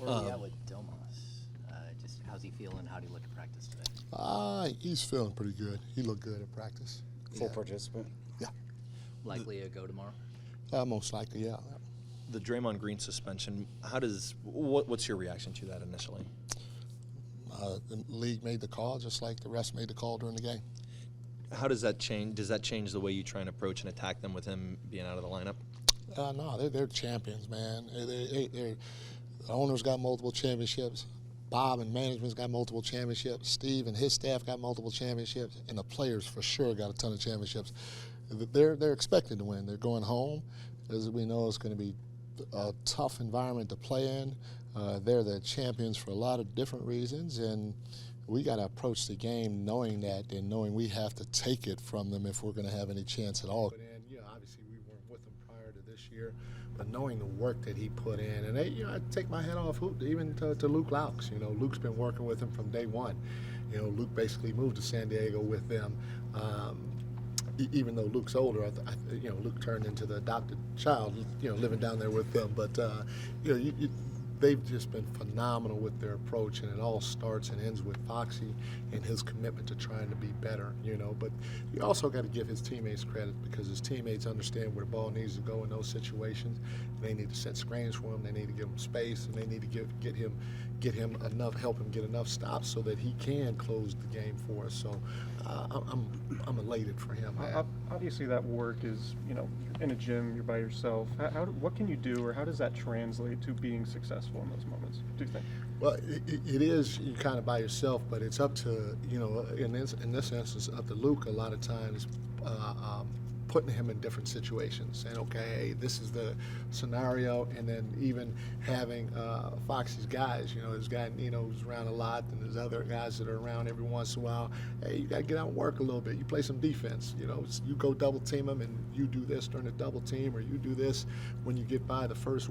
Where are we at with Domas? Just how's he feeling? How do you look at practice today? He's feeling pretty good. He looked good at practice. Full participant? Yeah. Likely a go tomorrow? Most likely, yeah. The Draymond Green suspension, what's your reaction to that initially? The league made the call just like the rest made the call during the game. How does that change? Does that change the way you try and approach and attack them with him being out of the lineup? No, they're champions, man. The owner's got multiple championships. Bob and management's got multiple championships. Steve and his staff got multiple championships. And the players for sure got a ton of championships. They're expected to win. They're going home. As we know, it's going to be a tough environment to play in. They're the champions for a lot of different reasons, and we got to approach the game knowing that and knowing we have to take it from them if we're going to have any chance at all. And obviously we weren't with them prior to this year, but knowing the work that he put in, and I take my hat off even to Luke Laux. Luke's been working with him from day one. Luke basically moved to San Diego with them. Even though Luke's older, Luke turned into the adopted child, living down there with them. But they've just been phenomenal with their approach, and it all starts and ends with Foxy and his commitment to trying to be better. But you also got to give his teammates credit because his teammates understand where the ball needs to go in those situations. They need to set screens for him. They need to give him space, and they need to help him get enough stops so that he can close the game for us. So I'm elated for him. Obviously, that work is you're in a gym, you're by yourself. What can you do, or how does that translate to being successful in those moments? Do you think? Well, it is you kind of by yourself, but it's up to in this instance up to Luke a lot of times. Putting him in different situations, saying, okay, this is the scenario, and then even having Foxy's guys, his guy Nino who's around a lot, and there's other guys that are around every once in a while. Hey, you got to get out and work a little bit. You play some defense, you go double team them, and you do this during the double team, or you do this when you get by the first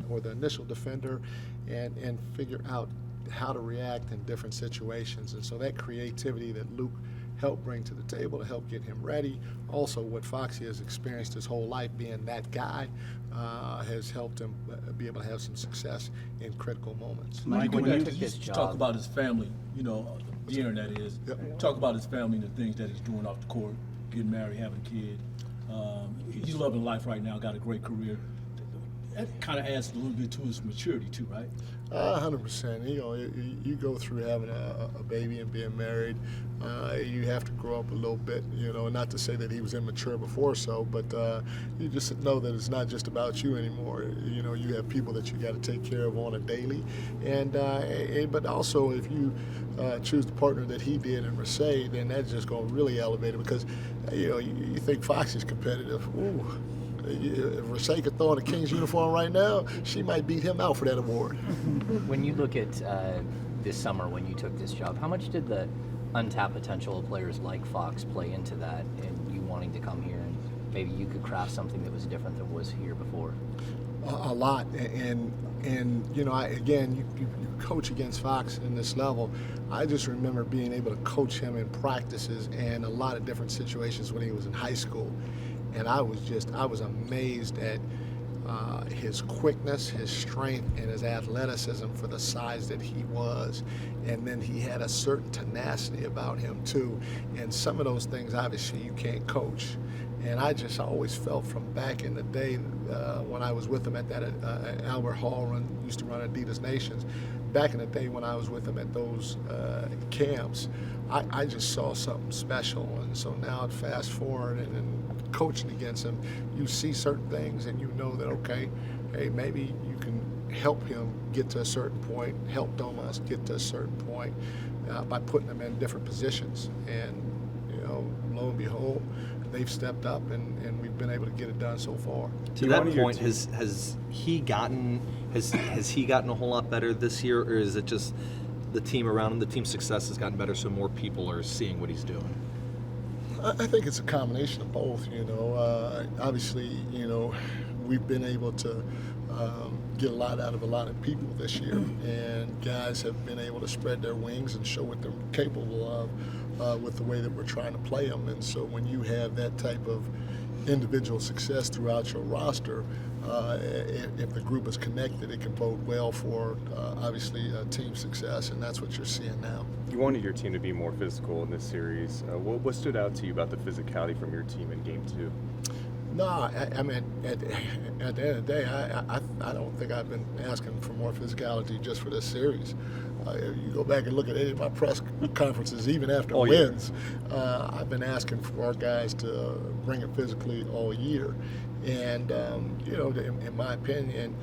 or the initial defender, and figure out how to react in different situations. And so that creativity that Luke help bring to the table to help get him ready. Also, what Foxy has experienced his whole life being that guy has helped him be able to have some success in critical moments. Mike, when you took you this job, talk about his family, De'Aaron that is. Yep. Talk about his family and the things that he's doing off the court, getting married, having a kid. He's loving life right now, got a great career. That kind of adds a little bit to his maturity too, right? 100%. You go through having a baby and being married. You have to grow up a little bit. Not to say that he was immature before, but you just know that it's not just about you anymore. You have people that you got to take care of on a daily, and but also if you choose the partner that he did in Mercedes, then that's just going to really elevate it because you think Foxy's competitive. Ooh. If Rashay could throw on a Kings uniform right now, she might beat him out for that award. when you look at this summer when you took this job, how much did the untapped potential of players like Fox play into that and you wanting to come here and maybe you could craft something that was different than was here before? A lot, and you coach against Fox in this level. I just remember being able to coach him in practices and a lot of different situations when he was in high school. And I was amazed at his quickness, his strength, and his athleticism for the size that he was. And then he had a certain tenacity about him too. And some of those things, obviously, you can't coach. And I just always felt from back in the day when I was with him at that Albert Hall used to run Adidas Nations, back in the day when I was with him at those camps, I just saw something special. And so now fast forward and coaching against him, you see certain things and you know that, okay, hey, maybe you can help him get to a certain point, help Domas get to a certain point by putting them in different positions. And, lo and behold, they've stepped up and we've been able to get it done so far. To that point, has he gotten a whole lot better this year, or is it just the team around him, the team's success has gotten better so more people are seeing what he's doing? I think it's a combination of both. Obviously, we've been able to get a lot out of a lot of people this year, and guys have been able to spread their wings and show what they're capable of with the way that we're trying to play them. And so when you have that type of individual success throughout your roster, if the group is connected, it can bode well for obviously team success, and that's what you're seeing now. You wanted your team to be more physical in this series. What stood out to you about the physicality from your team in Game 2? No, I mean, at the end of the day, I don't think I've been asking for more physicality just for this series. You go back and look at any of my press conferences, even after wins, I've been asking for our guys to bring it physically all year. And, you know, in my opinion,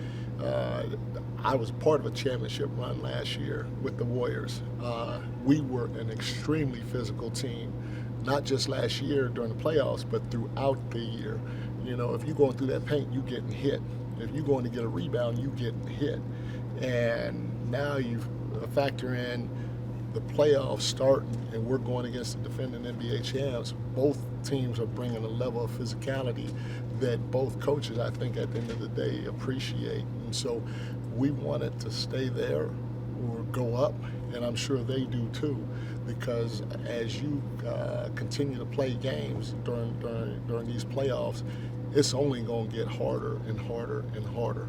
I was part of a championship run last year with the Warriors. We were an extremely physical team, not just last year during the playoffs, but throughout the year. You know, if you're going through that paint, you getting hit. If you're going to get a rebound, you getting hit. And now you factor in the playoffs starting, and we're going against the defending NBA champs. Both teams are bringing a level of physicality that both coaches, I think, at the end of the day, appreciate. And so we wanted to stay there or go up, and I'm sure they do too, because as you continue to play games during these playoffs, it's only going to get harder and harder and harder.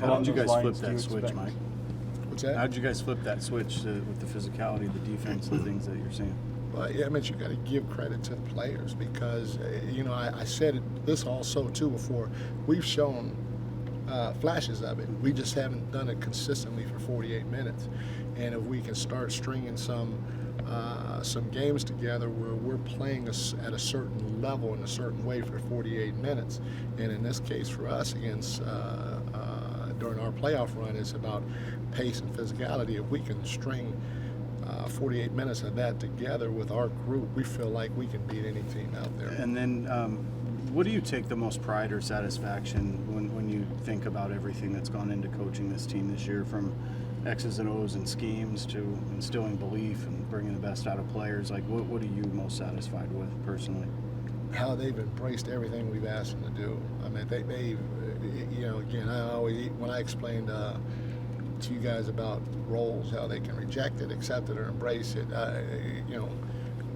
How did you guys flip Lines do that you switch, expect? Mike? What's that? How did you guys flip that switch with the physicality, the defense, the things that you're saying? Well, yeah, I mean, you got to give credit to the players because, you know, I said this also too before. We've shown flashes of it. We just haven't done it consistently for 48 minutes. And if we can start stringing some games together where we're playing at a certain level in a certain way for 48 minutes, and in this case for us against during our playoff run, it's about pace and physicality. If we can string 48 minutes of that together with our group, we feel like we can beat any team out there. And then, what do you take the most pride or satisfaction when you think about everything that's gone into coaching this team this year, from X's and O's and schemes to instilling belief and bringing the best out of players? Like, what are you most satisfied with personally? How they've embraced everything we've asked them to do. I mean, they you know, again, I always, when I explained to you guys about roles, how they can reject it, accept it, or embrace it, you know,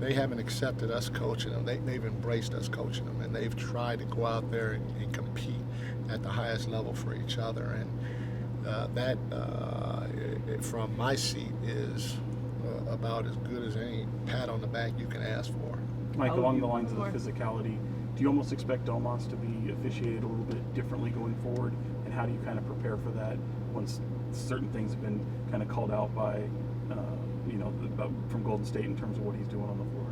they haven't accepted us coaching them. They've embraced us coaching them, and they've tried to go out there and compete at the highest level for each other. And that, from my seat, is about as good as any pat on the back you can ask for. Mike, along the lines of the physicality, do you almost expect Domas to be officiated a little bit differently going forward? And how do you kind of prepare for that once certain things have been kind of called out by, you know, from Golden State in terms of what he's doing on the floor?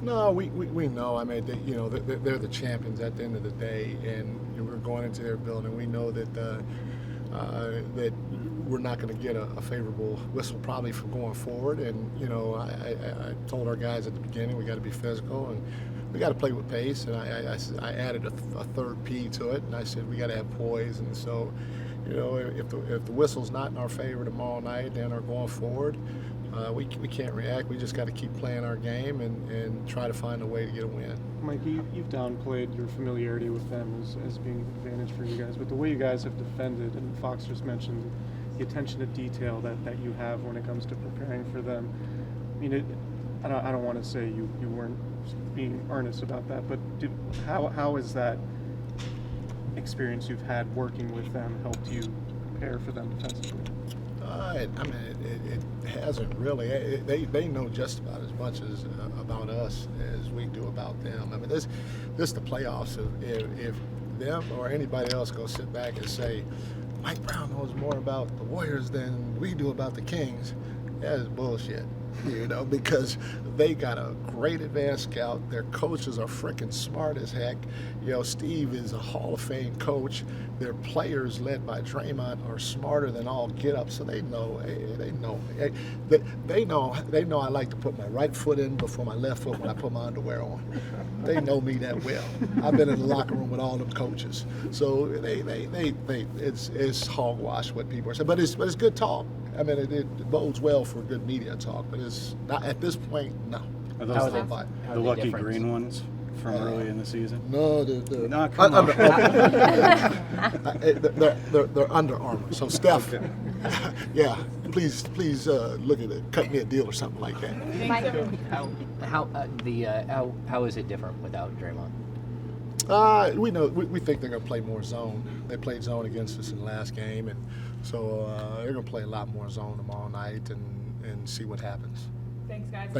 No, we know. I mean, you know, they're the champions at the end of the day, and we're going into their building. We know that that we're not going to get a favorable whistle probably for going forward. And you know, I told our guys at the beginning we got to be physical and we got to play with pace. And I added a third P to it, and I said we got to have poise. And so, you know, if the whistle's not in our favor tomorrow night, then or going forward, we can't react. We just got to keep playing our game and try to find a way to get a win. Mike, you've downplayed your familiarity with them as being an advantage for you guys, but the way you guys have defended, and Fox just mentioned the attention to detail that you have when it comes to preparing for them. I mean, I don't want to say you weren't being earnest about that, but how has that experience you've had working with them helped you prepare for them defensively? I mean, it hasn't really. They know just about as much about us as we do about them. I mean, this the playoffs. If them or anybody else go sit back and say, Mike Brown knows more about the Warriors than we do about the Kings, that is bullshit. You know, because they got a great advanced scout. Their coaches are freaking smart as heck. You know, Steve is a Hall of Fame coach. Their players, led by Draymond, are smarter than all get up. So they know. They know I like to put my right foot in before my left foot when I put my underwear on. They know me that well. I've been in the locker room with all them coaches. So it's hogwash what people are saying. But it's good talk. I mean, it bodes well for good media talk, but it's not at this point. No. Are How those are the they lucky different? green ones from early in the season? No, No, come on. they're Under Armour. So Steph, yeah, please look at it. Cut me a deal or something like that. How is it different without Draymond? We know we think they're going to play more zone. They played zone against us in the last game, and so they're going to play a lot more zone tomorrow night and see what happens. Thanks, guys. Thank